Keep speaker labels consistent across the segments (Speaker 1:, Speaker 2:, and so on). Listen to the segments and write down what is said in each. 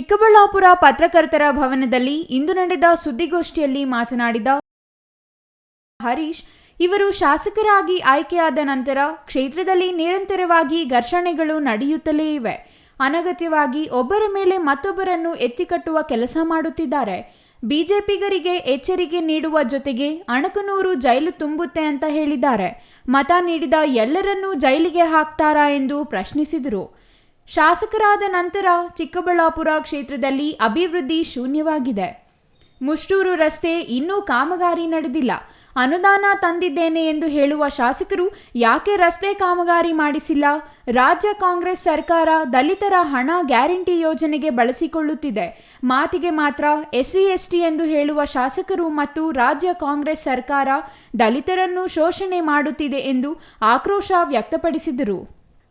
Speaker 1: ಚಿಕ್ಕಬಳ್ಳಾಪುರ ಪತ್ರಕರ್ತರ ಭವನದಲ್ಲಿ ಇಂದು ನಡೆದ ಸುದ್ದಿಗೋಷ್ಠಿಯಲ್ಲಿ ಮಾತನಾಡಿದ ಹರೀಶ್, ಇವರು ಶಾಸಕರಾಗಿ ಆಯ್ಕೆಯಾದ ನಂತರ ಕ್ಷೇತ್ರದಲ್ಲಿ ನಿರಂತರವಾಗಿ ಘರ್ಷಣೆಗಳು ನಡೆಯುತ್ತಲೇ ಇವೆ. ಅನಗತ್ಯವಾಗಿ ಒಬ್ಬರ ಮೇಲೆ ಮತ್ತೊಬ್ಬರನ್ನು ಎತ್ತಿಕಟ್ಟುವ ಕೆಲಸ ಮಾಡುತ್ತಿದ್ದಾರೆ. ಬಿಜೆಪಿಗರಿಗೆ ಎಚ್ಚರಿಕೆ ನೀಡುವ ಜೊತೆಗೆ ಅಣಕನೂರು ಜೈಲು ತುಂಬುತ್ತೆ ಅಂತ ಹೇಳಿದ್ದಾರೆ. ಮತ ನೀಡಿದ ಎಲ್ಲರನ್ನೂ ಜೈಲಿಗೆ ಹಾಕ್ತಾರಾ ಎಂದು ಪ್ರಶ್ನಿಸಿದರು. ಶಾಸಕರಾದ ನಂತರ ಚಿಕ್ಕಬಳ್ಳಾಪುರ ಕ್ಷೇತ್ರದಲ್ಲಿ ಅಭಿವೃದ್ಧಿ ಶೂನ್ಯವಾಗಿದೆ. ಮುಷ್ಟೂರು ರಸ್ತೆ ಇನ್ನೂ ಕಾಮಗಾರಿ ನಡೆದಿಲ್ಲ. ಅನುದಾನ ತಂದಿದ್ದೇನೆ ಎಂದು ಹೇಳುವ ಶಾಸಕರು ಯಾಕೆ ರಸ್ತೆ ಕಾಮಗಾರಿ ಮಾಡಿಸಿಲ್ಲ? ರಾಜ್ಯ ಕಾಂಗ್ರೆಸ್ ಸರ್ಕಾರ ದಲಿತರ ಹಣ ಗ್ಯಾರಂಟಿ ಯೋಜನೆಗೆ ಬಳಸಿಕೊಳ್ಳುತ್ತಿದೆ. ಮಾತಿಗೆ ಮಾತ್ರ SC ST ಎಂದು ಹೇಳುವ ಶಾಸಕರು ಮತ್ತು ರಾಜ್ಯ ಕಾಂಗ್ರೆಸ್ ಸರ್ಕಾರ ದಲಿತರನ್ನು ಶೋಷಣೆ ಮಾಡುತ್ತಿದೆ ಎಂದು ಆಕ್ರೋಶ ವ್ಯಕ್ತಪಡಿಸಿದರು.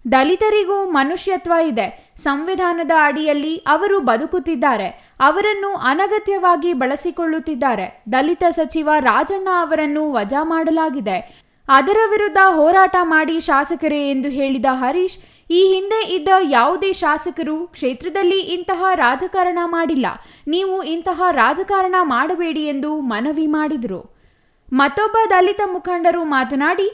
Speaker 1: ದಲಿತರಿಗೂ ಮನುಷ್ಯತ್ವ ಇದೆ. ಸಂವಿಧಾನದ ಅಡಿಯಲ್ಲಿ ಅವರು ಬದುಕುತ್ತಿದ್ದಾರೆ. ಅವರನ್ನು ಅನಗತ್ಯವಾಗಿ ಬಳಸಿಕೊಳ್ಳುತ್ತಿದ್ದಾರೆ. ದಲಿತ ಸಚಿವ ರಾಜಣ್ಣ ಅವರನ್ನು ವಜಾ ಮಾಡಲಾಗಿದೆ. ಅದರ ವಿರುದ್ಧ ಹೋರಾಟ ಮಾಡಿ ಶಾಸಕರೇ ಎಂದು ಹೇಳಿದ ಹರೀಶ್, ಈ ಹಿಂದೆ ಇದ್ದ ಯಾವುದೇ ಶಾಸಕರು ಕ್ಷೇತ್ರದಲ್ಲಿ ಇಂತಹ ರಾಜಕಾರಣ ಮಾಡಿಲ್ಲ. ನೀವು ಇಂತಹ ರಾಜಕಾರಣ ಮಾಡಬೇಡಿ ಎಂದು ಮನವಿ ಮಾಡಿದರು. ಮತ್ತೊಬ್ಬ ದಲಿತ ಮುಖಂಡರು ಮಾತನಾಡಿ,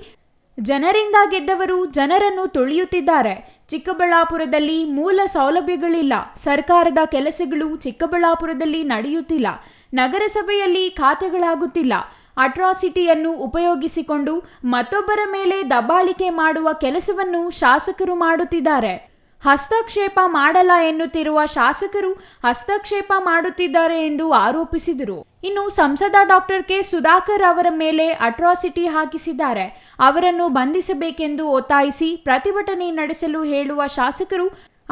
Speaker 1: ಜನರಿಂದ ಗೆದ್ದವರು ಜನರನ್ನು ತುಳಿಯುತ್ತಿದ್ದಾರೆ. ಚಿಕ್ಕಬಳ್ಳಾಪುರದಲ್ಲಿ ಮೂಲ ಸೌಲಭ್ಯಗಳಿಲ್ಲ. ಸರ್ಕಾರದ ಕೆಲಸಗಳು ಚಿಕ್ಕಬಳ್ಳಾಪುರದಲ್ಲಿ ನಡೆಯುತ್ತಿಲ್ಲ. ನಗರಸಭೆಯಲ್ಲಿ ಖಾತೆಗಳಾಗುತ್ತಿಲ್ಲ. ಅಟ್ರಾಸಿಟಿಯನ್ನು ಉಪಯೋಗಿಸಿಕೊಂಡು ಮತ್ತೊಬ್ಬರ ಮೇಲೆ ದಬ್ಬಾಳಿಕೆ ಮಾಡುವ ಕೆಲಸವನ್ನು ಶಾಸಕರು ಮಾಡುತ್ತಿದ್ದಾರೆ. ಹಸ್ತಕ್ಷೇಪ ಮಾಡಲ್ಲ ಎನ್ನುತ್ತಿರುವ ಶಾಸಕರು ಹಸ್ತಕ್ಷೇಪ ಮಾಡುತ್ತಿದ್ದಾರೆ ಎಂದು ಆರೋಪಿಸಿದರು. ಇನ್ನು ಸಂಸದ ಡಾಕ್ಟರ್ ಕೆ ಸುಧಾಕರ್ ಅವರ ಮೇಲೆ ಅಟ್ರಾಸಿಟಿ ಹಾಕಿಸಿದ್ದಾರೆ. ಅವರನ್ನು ಬಂಧಿಸಬೇಕೆಂದು ಒತ್ತಾಯಿಸಿ ಪ್ರತಿಭಟನೆ ನಡೆಸಲು ಹೇಳುವ ಶಾಸಕರು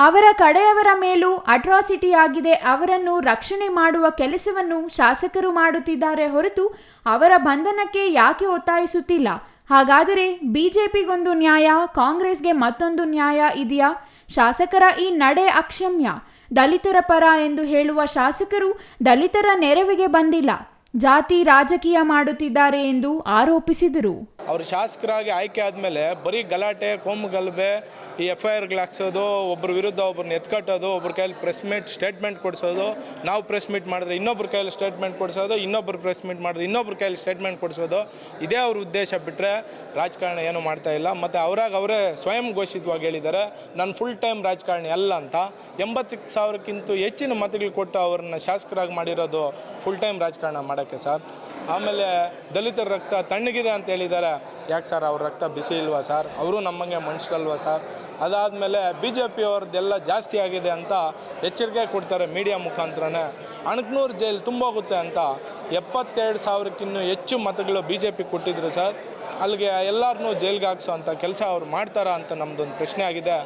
Speaker 1: ಅವರ ಕಡೆಯವರ ಮೇಲೂ ಅಟ್ರಾಸಿಟಿ ಆಗಿದೆ. ಅವರನ್ನು ರಕ್ಷಣೆ ಮಾಡುವ ಕೆಲಸವನ್ನು ಶಾಸಕರು ಮಾಡುತ್ತಿದ್ದಾರೆ ಹೊರತು ಅವರ ಬಂಧನಕ್ಕೆ ಯಾಕೆ ಒತ್ತಾಯಿಸುತ್ತಿಲ್ಲ? ಹಾಗಾದರೆ ಬಿಜೆಪಿಗೊಂದು ನ್ಯಾಯ, ಕಾಂಗ್ರೆಸ್ಗೆ ಮತ್ತೊಂದು ನ್ಯಾಯ ಇದೆಯಾ? ಶಾಸಕರ ಈ ನಡೆ ಅಕ್ಷಮ್ಯ. ದಲಿತರ ಪರ ಎಂದು ಹೇಳುವ ಶಾಸಕರು ದಲಿತರ ನೆರವಿಗೆ ಬಂದಿಲ್ಲ, ಜಾತಿ ರಾಜಕೀಯ ಮಾಡುತ್ತಿದ್ದಾರೆ ಎಂದು ಆರೋಪಿಸಿದರು.
Speaker 2: ಅವರು ಶಾಸಕರಾಗಿ ಆಯ್ಕೆ ಆದಮೇಲೆ ಬರೀ ಗಲಾಟೆ, ಕೋಮು ಗಲಭೆ, ಈ FIRಗಳು ಹಾಕ್ಸೋದು, ಒಬ್ಬರ ವಿರುದ್ಧ ಒಬ್ಬರನ್ನ ಎತ್ಕಟ್ಟೋದು, ಒಬ್ಬರ ಕೈಯಲ್ಲಿ ಪ್ರೆಸ್ ಮೀಟ್ ಸ್ಟೇಟ್ಮೆಂಟ್ ಕೊಡಿಸೋದು, ನಾವು ಪ್ರೆಸ್ ಮೀಟ್ ಮಾಡಿದ್ರೆ ಇನ್ನೊಬ್ಬರ ಕೈಯಲ್ಲಿ ಸ್ಟೇಟ್ಮೆಂಟ್ ಕೊಡಿಸೋದು, ಇನ್ನೊಬ್ಬರು ಪ್ರೆಸ್ ಮೀಟ್ ಮಾಡಿದ್ರೆ ಇನ್ನೊಬ್ಬರ ಕೈಯಲ್ಲಿ ಸ್ಟೇಟ್ಮೆಂಟ್ ಕೊಡಿಸೋದು, ಇದೇ ಅವ್ರ ಉದ್ದೇಶ ಬಿಟ್ಟರೆ ರಾಜಕಾರಣ ಏನೂ ಮಾಡ್ತಾ ಇಲ್ಲ. ಮತ್ತು ಅವರೇ ಸ್ವಯಂ ಘೋಷಿತವಾಗಿ ಹೇಳಿದ್ದಾರೆ, ನಾನು ಫುಲ್ ಟೈಮ್ ರಾಜಕಾರಣಿ ಅಲ್ಲ ಅಂತ. 80,000ಕ್ಕಿಂತ ಹೆಚ್ಚಿನ ಮತಗಳು ಕೊಟ್ಟು ಅವ್ರನ್ನ ಶಾಸಕರಾಗಿ ಮಾಡಿರೋದು ಫುಲ್ ಟೈಮ್ ರಾಜಕಾರಣ ಮಾಡೋಕ್ಕೆ ಸರ್. ಆಮೇಲೆ ದಲಿತರ ರಕ್ತ ತಣ್ಣಗಿದೆ ಅಂತ ಹೇಳಿದ್ದಾರೆ. ಯಾಕೆ ಸರ್ ಅವ್ರ ರಕ್ತ ಬಿಸಿ ಇಲ್ವಾ ಸರ್? ಅವರು ನಮ್ಮಂಗೆ ಮನುಷ್ಯರಲ್ವಾ ಸರ್? ಅದಾದಮೇಲೆ BJP ಅವ್ರದ್ದೆಲ್ಲ ಜಾಸ್ತಿ ಆಗಿದೆ ಅಂತ ಎಚ್ಚರಿಕೆ ಕೊಡ್ತಾರೆ ಮೀಡಿಯಾ ಮುಖಾಂತರನೇ. ಅಣಕನೂರು ಜೈಲು ತುಂಬೋಗುತ್ತೆ ಅಂತ 72,000ಕ್ಕಿನ್ನೂ ಹೆಚ್ಚು ಮತಗಳು BJP ಕೊಟ್ಟಿದ್ರು ಸರ್. ಅಲ್ಲಿಗೆ ಎಲ್ಲರನ್ನೂ ಜೈಲಿಗೆ ಹಾಕ್ಸೋ ಅಂಥ ಕೆಲಸ ಅವ್ರು ಮಾಡ್ತಾರಾ ಅಂತ ನಮ್ಮದೊಂದು ಪ್ರಶ್ನೆ ಆಗಿದೆ.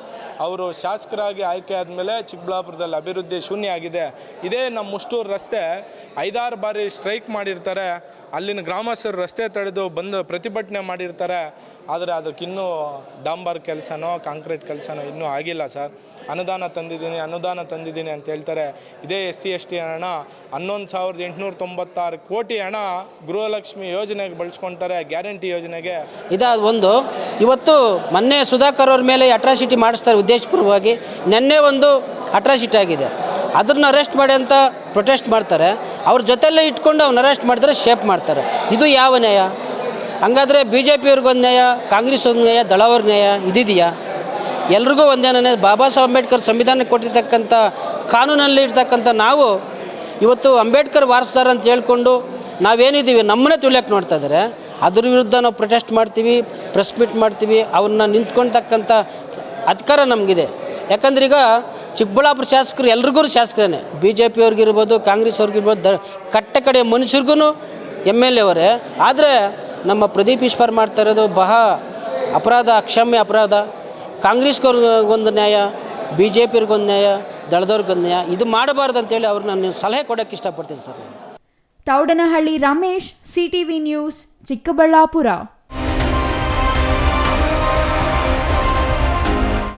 Speaker 2: ಅವರು ಶಾಸಕರಾಗಿ ಆಯ್ಕೆ ಆದಮೇಲೆ ಚಿಕ್ಕಬಳ್ಳಾಪುರದಲ್ಲಿ ಅಭಿವೃದ್ಧಿ ಶೂನ್ಯ ಆಗಿದೆ. ಇದೇ ನಮ್ಮ ಮುಷ್ಟೂರು ರಸ್ತೆ 5-6 ಬಾರಿ ಸ್ಟ್ರೈಕ್ ಮಾಡಿರ್ತಾರೆ. ಅಲ್ಲಿನ ಗ್ರಾಮಸ್ಥರು ರಸ್ತೆ ತಡೆದು ಬಂದು ಪ್ರತಿಭಟನೆ ಮಾಡಿರ್ತಾರೆ. ಆದರೆ ಅದಕ್ಕಿನ್ನೂ ಡಾಂಬರ್ ಕೆಲಸನೋ ಕಾಂಕ್ರೀಟ್ ಕೆಲಸನೋ ಇನ್ನೂ ಆಗಿಲ್ಲ ಸರ್. ಅನುದಾನ ತಂದಿದ್ದೀನಿ ಅಂತ ಹೇಳ್ತಾರೆ. ಇದೇ SC ST ಹಣ 11,896 ಕೋಟಿ ಹಣ ಗೃಹಲಕ್ಷ್ಮಿ ಯೋಜನೆಗೆ ಬಳಸ್ಕೊಳ್ತಾರೆ, ಗ್ಯಾರಂಟಿ ಯೋಜನೆಗೆ.
Speaker 3: ಒಂದು ಇವತ್ತು ಮೊನ್ನೆ ಸುಧಾಕರ್ ಅವ್ರ ಮೇಲೆ ಅಟ್ರಾಸಿಟಿ ಮಾಡಿಸ್ತಾರೆ ಉದ್ದೇಶಪೂರ್ವವಾಗಿ. ನಿನ್ನೆ ಒಂದು ಅಟ್ರಾಸಿಟಿ ಆಗಿದೆ, ಅದನ್ನು ಅರೆಸ್ಟ್ ಮಾಡಿ ಅಂತ ಪ್ರೊಟೆಸ್ಟ್ ಮಾಡ್ತಾರೆ. ಅವ್ರ ಜೊತೆಯಲ್ಲೇ ಇಟ್ಕೊಂಡು ಅವ್ನ ಅರೆಸ್ಟ್ ಮಾಡಿದ್ರೆ ಶೇಪ್ ಮಾಡ್ತಾರೆ. ಇದು ಯಾವ ನ್ಯಾಯ? ಹಂಗಾದರೆ BJPಯವ್ರಿಗೊಂದು ನ್ಯಾಯ, ಕಾಂಗ್ರೆಸ್ ಒಂದು ನ್ಯಾಯ, ದಳವ್ರ ನ್ಯಾಯ ಇದಿದೆಯಾ? ಎಲ್ರಿಗೂ ಒಂದೇನೇ. ಬಾಬಾ ಸಾಹೇಬ್ ಅಂಬೇಡ್ಕರ್ ಸಂವಿಧಾನಕ್ಕೆ ಕೊಟ್ಟಿರ್ತಕ್ಕಂಥ ಕಾನೂನಲ್ಲಿ ಇರ್ತಕ್ಕಂಥ ನಾವು ಇವತ್ತು ಅಂಬೇಡ್ಕರ್ ವಾರಸ್ದಾರ ಅಂತ ಹೇಳ್ಕೊಂಡು ನಾವೇನಿದ್ದೀವಿ ನಮ್ಮನ್ನೇ ತುಳಿಯೋಕ್ಕೆ ನೋಡ್ತಾ ಇದ್ದಾರೆ. ಅದ್ರ ವಿರುದ್ಧ ನಾವು ಪ್ರೊಟೆಸ್ಟ್ ಮಾಡ್ತೀವಿ, ಪ್ರೆಸ್ ಮೀಟ್ ಮಾಡ್ತೀವಿ. ಅವನ್ನ ನಿಂತ್ಕೊಳ್ತಕ್ಕಂಥ ಅಧಿಕಾರ ನಮಗಿದೆ. ಯಾಕಂದ್ರೆ ಈಗ ಚಿಕ್ಕಬಳ್ಳಾಪುರ ಶಾಸಕರು ಎಲ್ರಿಗೂ ಶಾಸಕರೇ, BJPಯವ್ರಿಗಿರ್ಬೋದು, ಕಾಂಗ್ರೆಸ್ ಅವ್ರಿಗಿರ್ಬೋದು, ಕಟ್ಟೆ ಮನುಷ್ಯರಿಗೂ MLA ಅವರೇ. ಆದರೆ ನಮ್ಮ ಪ್ರದೀಪ್ ಈಶ್ವರ್ ಮಾಡ್ತಾ ಇರೋದು ಬಹಳ ಅಪರಾಧ, ಅಕ್ಷಮ್ಯ ಅಪರಾಧ. ಕಾಂಗ್ರೆಸ್ಗವ್ರಿಗೊಂದು ನ್ಯಾಯ, BJPಯವ್ರಿಗೊಂದು ನ್ಯಾಯ, ದಳದವ್ರಿಗೊಂದು ನ್ಯಾಯ. ಇದು ಮಾಡಬಾರ್ದು ಅಂತೇಳಿ ಅವ್ರಿಗೆ ನಾನು ಸಲಹೆ ಕೊಡೋಕ್ಕೆ ಇಷ್ಟಪಡ್ತೀನಿ sir.
Speaker 1: Thoudanahalli Ramesh, CTV news, Chikkaballapur.